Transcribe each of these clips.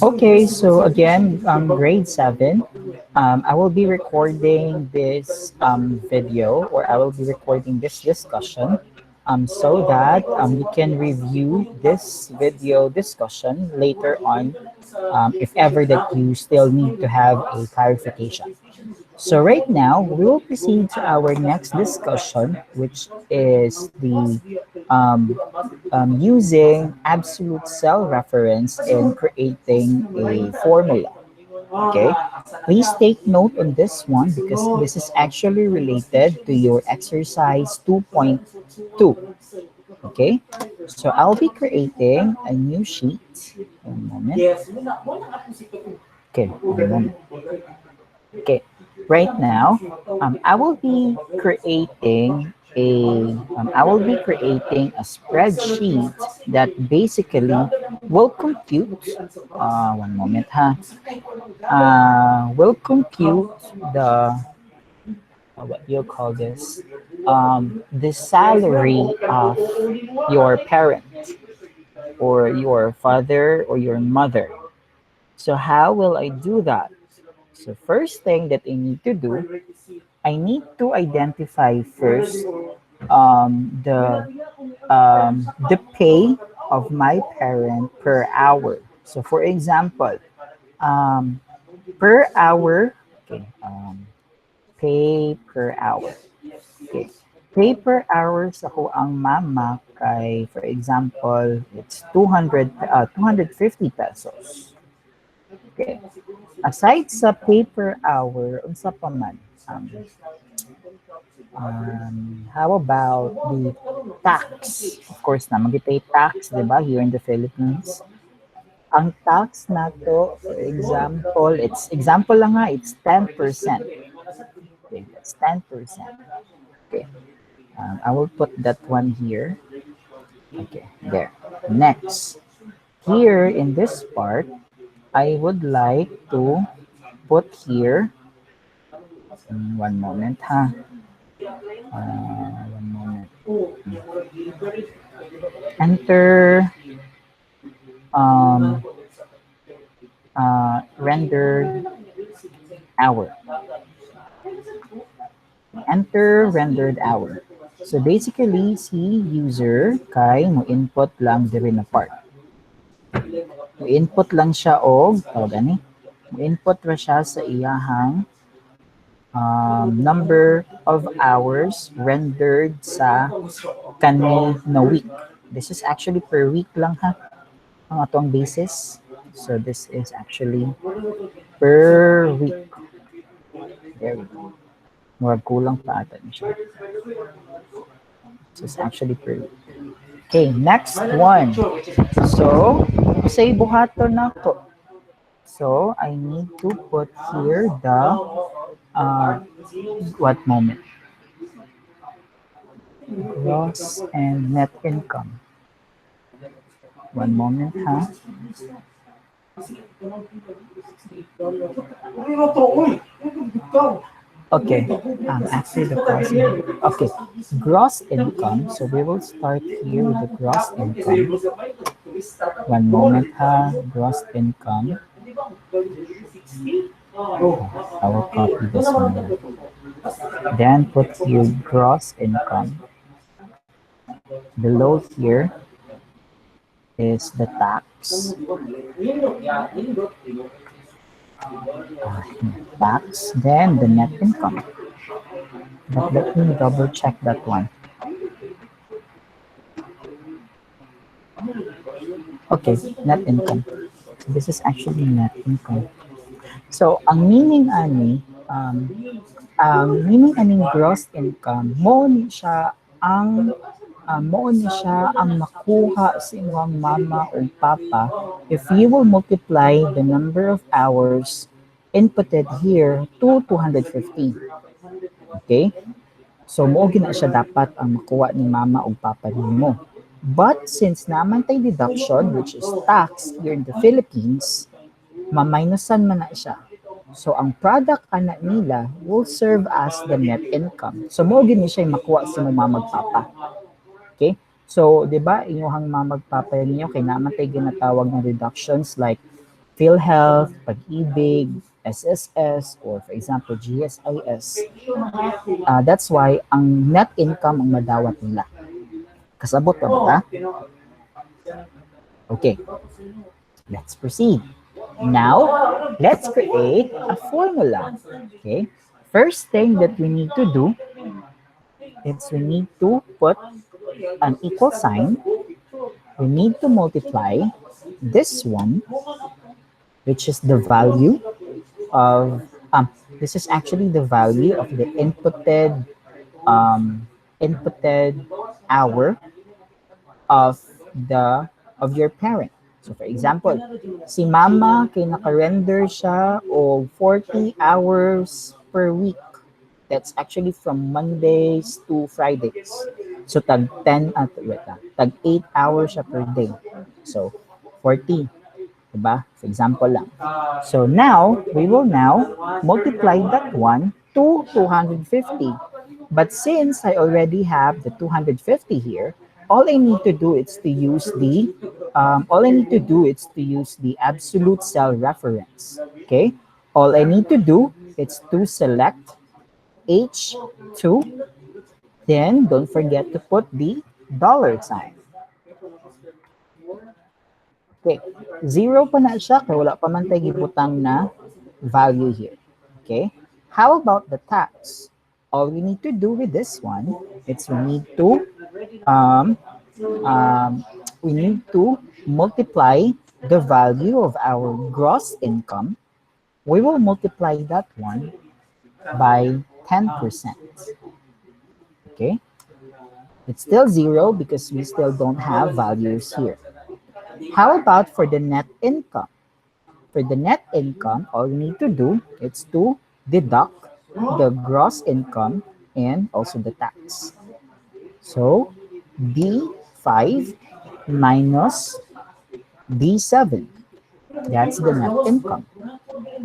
Okay, so again, grade 7, I will be recording this video, or I will be recording this discussion, so that you can review this video discussion later on, if ever that you still need to have a clarification. So right now, we will proceed to our next discussion, which is the using absolute cell reference in creating a formula. Okay, please take note on this one because this is actually related to your exercise 2.2. Okay, so I'll be creating a new sheet. One moment. Okay, one moment. Okay, right now, I will be creating a spreadsheet that basically will compute. One moment, ha. Will compute the what you call this, the salary of your parent or your father or your mother. So how will I do that? So first thing that I need to do, I need to identify first the pay of my parent per hour. So for example, um, per hour, okay, pay per hour. Okay. Pay per hour sa ko ang mama kay, for example, it's 250 pesos. Okay. Aside sa pay per hour, unsa pa man? How about the tax? Of course na, mag-pay tax, di ba, here in the Philippines. Ang tax na to, for example, example lang nga, it's 10%. Okay, that's 10%. Okay, I will put that one here. Okay, there. Next, here in this part, I would like to put here, one moment ha. One moment. Enter rendered hour. Enter rendered hour. So basically, si user kay mo input lang diri na part. Mo input lang siya og gani. Mo input ra siya sa iyahang number of hours rendered sa kani na week. This is actually per week lang ha, ang atong basis. So this is actually per week. There we go. Murag kulang pa ata ni siya. So it's actually per week. Okay, next one. So, say buhaton na ko. So I need to put here the what moment? Gross and net income. One moment, ha? Okay, after the gross income. Okay, gross income. So we will start here with the gross income. One moment, ha? Gross income. I will copy this one. Then put here gross income. Below here is the tax. Tax, then the net income. But let me double check that one. Okay, net income. This is actually net income. So, ang meaning aning gross income, mo ni siya ang makuha sa imong mama o papa if you will multiply the number of hours inputted here to 250. Okay? So, mo gina siya dapat ang makuha ni mama o papa nimo. But since naman tay deduction, which is tax here in the Philippines, maminusan man na siya. So, ang product ana nila will serve as the net income. So, mo gini siya makuha sa mama ug papa. Okay? So, di ba, inyong magpapay ninyo, kinamantay ginatawag ng deductions like PhilHealth, Pag-ibig, SSS, or for example, GSIS. That's why ang net income ang madawat nila. Kasabot pa ba ta? Okay, let's proceed. Now, let's create a formula. Okay, first thing that we need to do is we need to put an equal sign. We need to multiply this one, which is the value of, this is actually the value of the inputted hour of your parent. So for example, si mama kay naka-render siya o 40 hours per week. That's actually from Mondays to Fridays. So tag 10 at tag 8 hours siya per day. So 40, diba? For example lang. So now we will now multiply that one to 250. But since I already have the 250 here, all I need to do is to use the absolute cell reference. Okay? All I need to do is to select H2, then don't forget to put the dollar sign. Okay, zero pa na siya kaya wala pa man tayo gibutang na value here. Okay, how about the tax? All we need to do with this one is um, we need to multiply the value of our gross income. We will multiply that one by 10%. Okay, it's still zero because we still don't have values here. How about for the net income? For the net income, all we need to do is to deduct the gross income and also the tax. So D5 minus D7. That's the net income.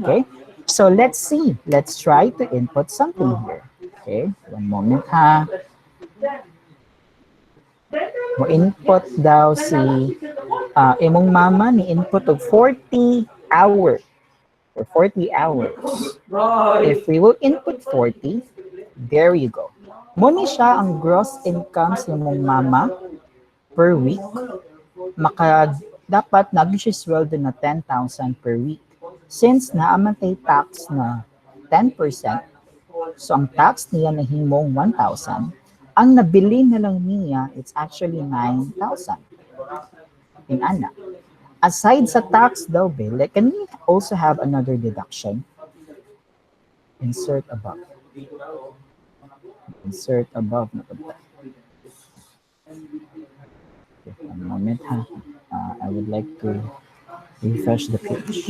Okay, so let's see. Let's try to input something here. Okay, one moment ha. Mo input daw si imong mama ni input of 40 hours or 40 hours. If we will input 40, there you go. Muna siya ang gross income sa imong mama per week. Dapat nag-sweldo na 10,000 per week. Since naamatay tax na 10%, so ang tax niya na himong 1,000, ang nabili na lang niya, it's actually 9,000. In ana. Aside sa tax daw, Bill, can we also have another deduction? Insert above. Insert above. Okay, one moment ha. I would like to refresh the page.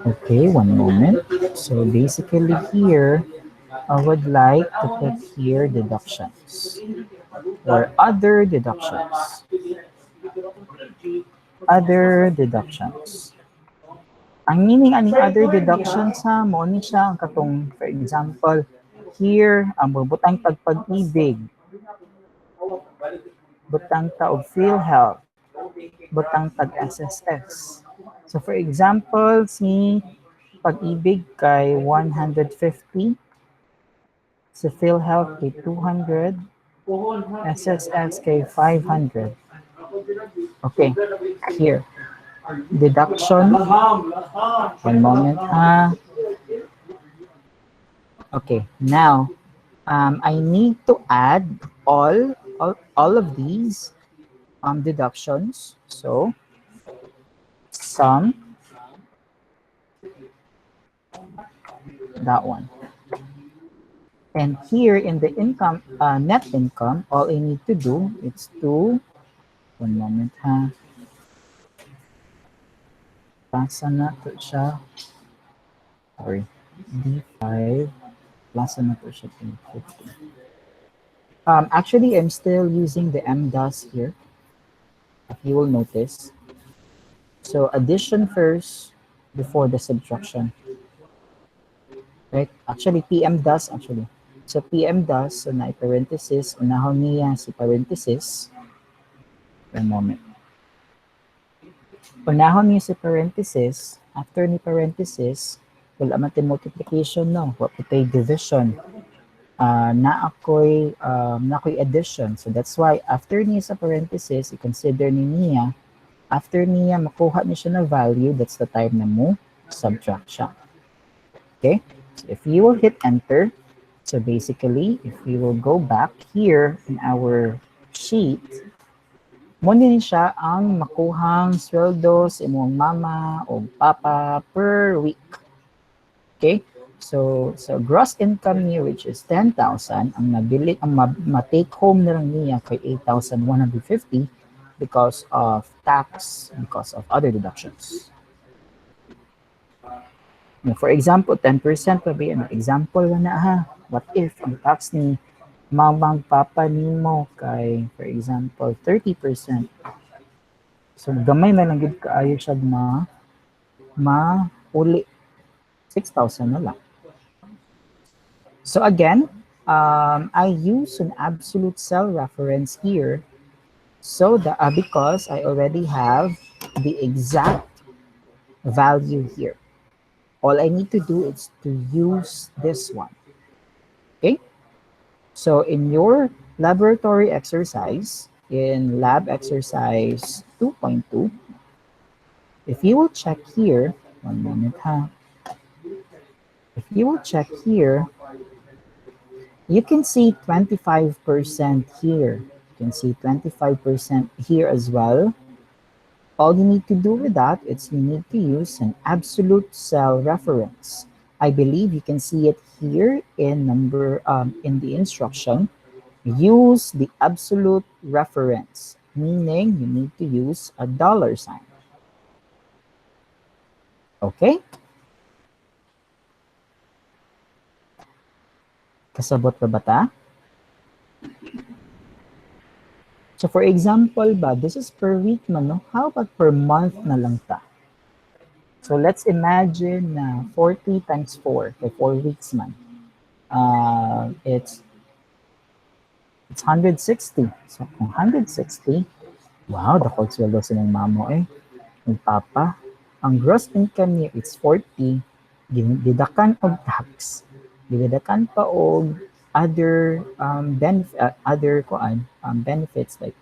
Okay, one moment. So basically here, I would like to put here deductions or other deductions. Other deductions. Ang meaning aning other deductions ha, mo ni siya ang katong, for example, here, ang butang tagpag-ibig, butang ta og PhilHealth, butang tag-SSS. So for example, si Pag-ibig kay 150, si PhilHealth kay 200, SSS kay 500. Okay, here. Deduction. One moment ha. Okay, now I need to add all of these deductions. So sum, that one. And here in the income, net income, all I need to do is to, one moment ha. Pasa na to siya. Sorry. D5. Pasa na to siya. $50. Actually, I'm still using the MDOS here. if you will notice. So addition first before the subtraction, right? Actually, PM does actually. So PM does, so na parenthesis, unahon niya si parenthesis. One moment. Unahon niya si parenthesis, after ni parenthesis, wala man multiplication, no? What putay division. Na ako'y addition. So that's why after niya sa parenthesis, i-consider ni niya, after niya makuha niya siya na value, that's the time na mo subtraction. Okay? So if you will hit enter, so basically, if we will go back here in our sheet, mo din siya ang makuhang sweldo sa imong mama o papa per week. Okay? So gross income niya, which is 10,000, ang nabili, ang ma-take home na lang niya kay 8,150 because of tax, because of other deductions. Now, for example, 10% pa ba yan? Example na ha. What if ang tax ni mamang papa nimo kay, for example, 30%. So gamay na lang gid kaayo siya mauli 6,000 na lang. So again, I use an absolute cell reference here so that because I already have the exact value here. All I need to do is to use this one. Okay? So in your laboratory exercise, in lab exercise 2.2, if you will check here, one moment ha. If you will check here, you can see 25% here. You can see 25% here as well. All you need to do with that is you need to use an absolute cell reference. I believe you can see it here in in the instruction. Use the absolute reference, meaning you need to use a dollar sign. Okay? Kasabot ba bata? So for example ba, this is per week man, no? How about per month na lang ta? So let's imagine na 40 times 4, kay 4 weeks man. It's 160. So kung 160, wow, dakol sweldo sa ng mamo eh. Ng papa. Ang gross income niya is 40, didakan og tax. Didakan pa og other benefits like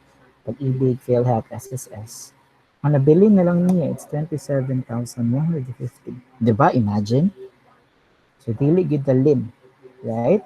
pag-ibig, PhilHealth, SSS. Ang nabili na lang niya, it's 27,150. Diba? Imagine? So, dili gid dalim. Right?